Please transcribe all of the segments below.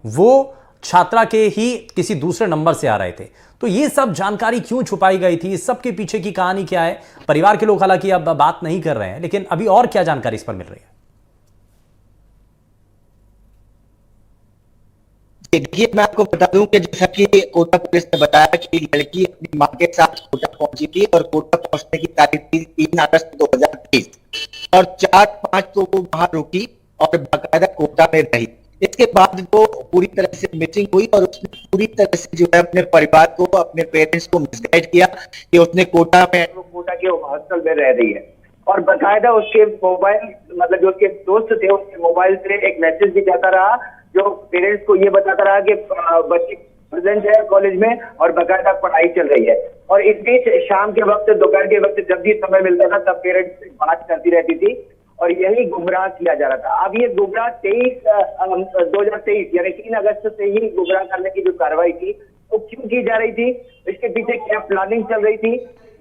वो छात्रा के ही किसी दूसरे नंबर से आ रहे थे। तो ये सब जानकारी क्यों छुपाई गई थी, इस सब के पीछे की कहानी क्या है? परिवार के लोग हालांकि अब बात नहीं कर रहे हैं, लेकिन अभी और क्या जानकारी इस पर मिल रही है? देखिए, मैं आपको बता दूं कि जैसा कि कोटा पुलिस ने बताया कि लड़की अपनी मां के साथ कोटा पहुंची थी और कोटा पहुंचने की तारीख थी 3 अगस्त 2023 और 4-5 को वो वहां रुकी और बाकायदा कोटा में रही। इसके बाद वो पूरी तरह से मिसिंग हुई और उसने पूरी तरह से जो है अपने परिवार को, अपने पेरेंट्स को मिसगाइड किया कि उसने कोटा के हॉस्टल में रह रही है। और बाकायदा उसके मोबाइल, मतलब जो उसके दोस्त थे, उसके मोबाइल से एक मैसेज भी जाता रहा जो पेरेंट्स को ये बताता रहा कि बच्ची प्रेजेंट है कॉलेज में और बाकायदा पढ़ाई चल रही है। और इस बीच शाम के वक्त, दोपहर के वक्त जब भी समय मिलता था तब पेरेंट्स से बात करती रहती थी और यही गुमराह किया जा रहा था। अब ये गुमराह 2023 यानी 3 अगस्त से ही गुमराह करने की जो कार्रवाई थी वो क्यों की जा रही थी, इसके पीछे क्या प्लानिंग चल रही थी,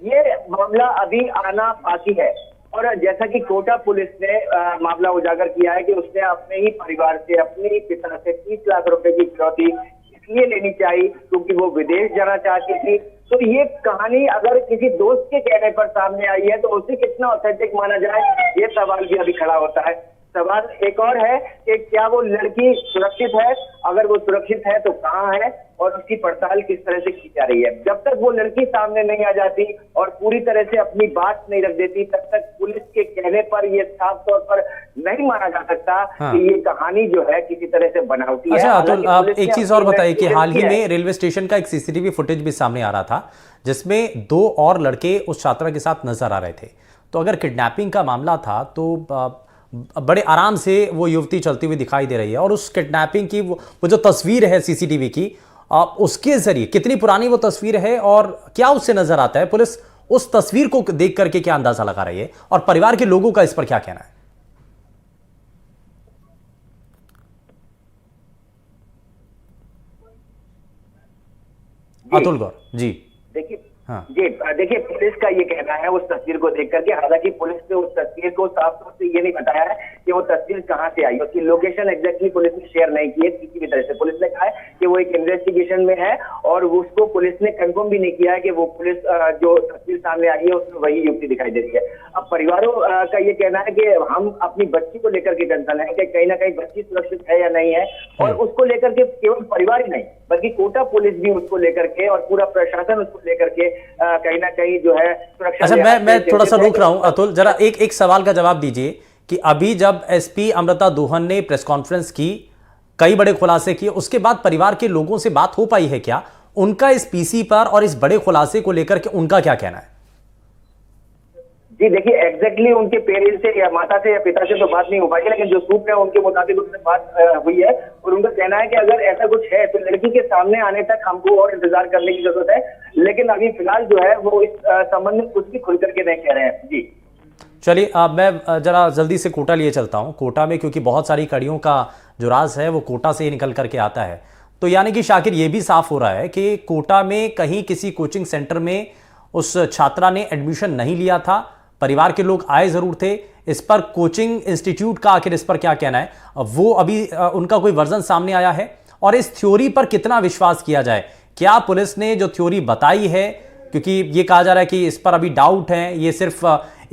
ये मामला अभी आना बाकी है। और जैसा कि कोटा पुलिस ने मामला उजागर किया है कि उसने अपने ही परिवार से, अपने ही पिता से 30 लाख रुपए की फिरौती इसलिए लेनी चाहिए क्योंकि वो विदेश जाना चाहती थी। तो ये कहानी अगर किसी दोस्त के कहने पर सामने आई है तो उसे कितना ऑथेंटिक माना जाए, ये सवाल भी अभी खड़ा होता है। सवाल एक और है कि क्या वो लड़की सुरक्षित है, अगर वो सुरक्षित है तो कहाँ है और उसकी पड़ताल किस तरह से की जा रही है। जब तक वो लड़की सामने नहीं आ जाती और पूरी तरह से अपनी बात नहीं रख देती तब तक पुलिस के कहने पर ये साफ तौर पर नहीं माना जा सकता कि ये कहानी जो है किसी तरह से बनावटी है। अच्छा अतुल, आप एक चीज और बताइए कि हाल ही में रेलवे स्टेशन का एक सीसीटीवी फुटेज भी सामने आ रहा था जिसमें 2 और लड़के उस छात्रा के साथ नजर आ रहे थे। तो अगर किडनैपिंग का मामला था तो बड़े आराम से वो युवती चलती हुई दिखाई दे रही है और उस किडनैपिंग की वो जो तस्वीर है सीसीटीवी की, उसके जरिए कितनी पुरानी वो तस्वीर है और क्या उससे नजर आता है? पुलिस उस तस्वीर को देख करके क्या अंदाजा लगा रही है और परिवार के लोगों का इस पर क्या कहना है? अतुल गौर जी। देखिए, हाँ जी देखिए, पुलिस का ये कहना है उस तस्वीर को देख करके, हालांकि पुलिस ने उस तस्वीर को साफ तौर से ये नहीं बताया है कि वो तस्वीर कहां से आई, उसकी लोकेशन एग्जैक्टली पुलिस ने शेयर नहीं की है किसी भी तरह से। पुलिस ने कहा है कि वो एक इन्वेस्टिगेशन में है और उसको पुलिस ने कंफर्म भी नहीं किया है कि वो पुलिस जो तस्वीर सामने आई है उसमें वही युवती दिखाई दे रही है। अब परिवारों का ये कहना है कि हम अपनी बच्ची को लेकर के टेंशन है कि कहीं ना कहीं बच्ची सुरक्षित है या नहीं है, और उसको लेकर के केवल परिवार ही नहीं बल्कि कोटा पुलिस भी उसको लेकर के और पूरा प्रशासन उसको लेकर के कहीं ना कहीं जो है सुरक्षा। अच्छा, मैं थोड़ा सा रोक रहा हूं अतुल, जरा एक सवाल का जवाब दीजिए कि अभी जब एसपी अमृता दोहन ने प्रेस कॉन्फ्रेंस की, कई बड़े खुलासे किए, उसके बाद परिवार के लोगों से बात हो पाई है क्या? उनका इस पीसी पर और इस बड़े खुलासे को लेकर के उनका क्या कहना है? जी देखिए, एग्जैक्टली उनके पेरेंट्स से या माता से या पिता से तो बात नहीं हो पाएगी, लेकिन जो सूत्र है उनके मुताबिक उनसे बात हुई है और उनका कहना है कि अगर ऐसा कुछ है तो लड़की के सामने आने तक हमको और इंतजार करने की जरूरत है, लेकिन अभी फिलहाल जो है वो इस संबंध में कुछ भी खुल करके नहीं कह रहे हैं। जी चलिए, मैं जरा जल्दी से कोटा लिए चलता हूं। कोटा में क्योंकि बहुत सारी कड़ियों का जो राज है वो कोटा से ही निकल करके आता है, तो यानी कि शाकिर ये भी साफ हो रहा है कि कोटा में कहीं किसी कोचिंग सेंटर में उस छात्रा ने एडमिशन नहीं लिया था। परिवार के लोग आए जरूर थे। इस पर कोचिंग इंस्टीट्यूट का आखिर इस पर क्या कहना है, वो अभी उनका कोई वर्जन सामने आया है? और इस थ्योरी पर कितना विश्वास किया जाए? क्या पुलिस ने जो थ्योरी बताई है, क्योंकि ये कहा जा रहा है कि इस पर अभी डाउट है, ये सिर्फ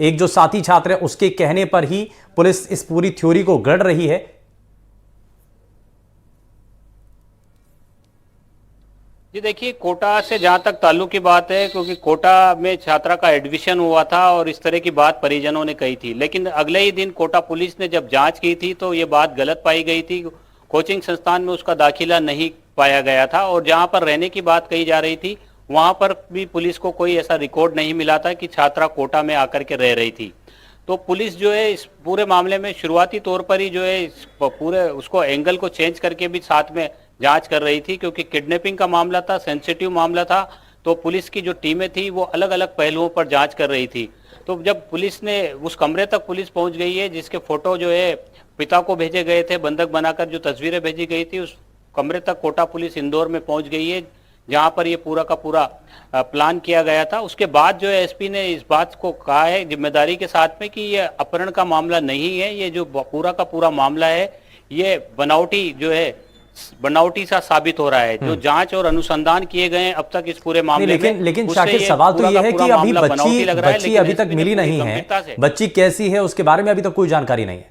एक जो साथी छात्र है उसके कहने पर ही पुलिस इस पूरी थ्योरी को गढ़ रही है? जी देखिए, कोटा से जहां तक ताल्लुक की बात है, क्योंकि कोटा में छात्रा का एडमिशन हुआ था और इस तरह की बात परिजनों ने कही थी, लेकिन अगले ही दिन कोटा पुलिस ने जब जांच की थी तो ये बात गलत पाई गई थी। कोचिंग संस्थान में उसका दाखिला नहीं पाया गया था और जहां पर रहने की बात कही जा रही थी वहां पर भी पुलिस को कोई ऐसा रिकॉर्ड नहीं मिला था कि छात्रा कोटा में आकर के रह रही थी। तो पुलिस जो है इस पूरे मामले में शुरुआती तौर पर ही जो है पूरे उसको एंगल को चेंज करके भी साथ में जांच कर रही थी, क्योंकि किडनैपिंग का मामला था, सेंसिटिव मामला था, तो पुलिस की जो टीमें थी वो अलग अलग पहलुओं पर जांच कर रही थी। तो जब पुलिस ने उस कमरे तक पुलिस पहुंच गई है जिसके फोटो जो है पिता को भेजे गए थे, बंधक बनाकर जो तस्वीरें भेजी गई थी, उस कमरे तक कोटा पुलिस इंदौर में पहुंच गई है जहां पर ये पूरा का पूरा प्लान किया गया था। उसके बाद जो है एसपी ने इस बात को कहा है जिम्मेदारी के साथ में कि ये अपहरण का मामला नहीं है, ये जो पूरा का पूरा मामला है ये बनावटी जो है बनावटी सा साबित हो रहा है। जो जांच और अनुसंधान किए गए हैं अब तक इस पूरे मामले में, लेकिन उससे शाकिर ये सवाल तो पूरा ये का है पूरा कि अभी मामला बनावटी लग रहा है, बच्ची लेकिन अभी तक एसपी ने मिली पूरी नहीं गंभीरता है, से बच्ची कैसी है उसके बारे में अभी तक कोई जानकारी नहीं है।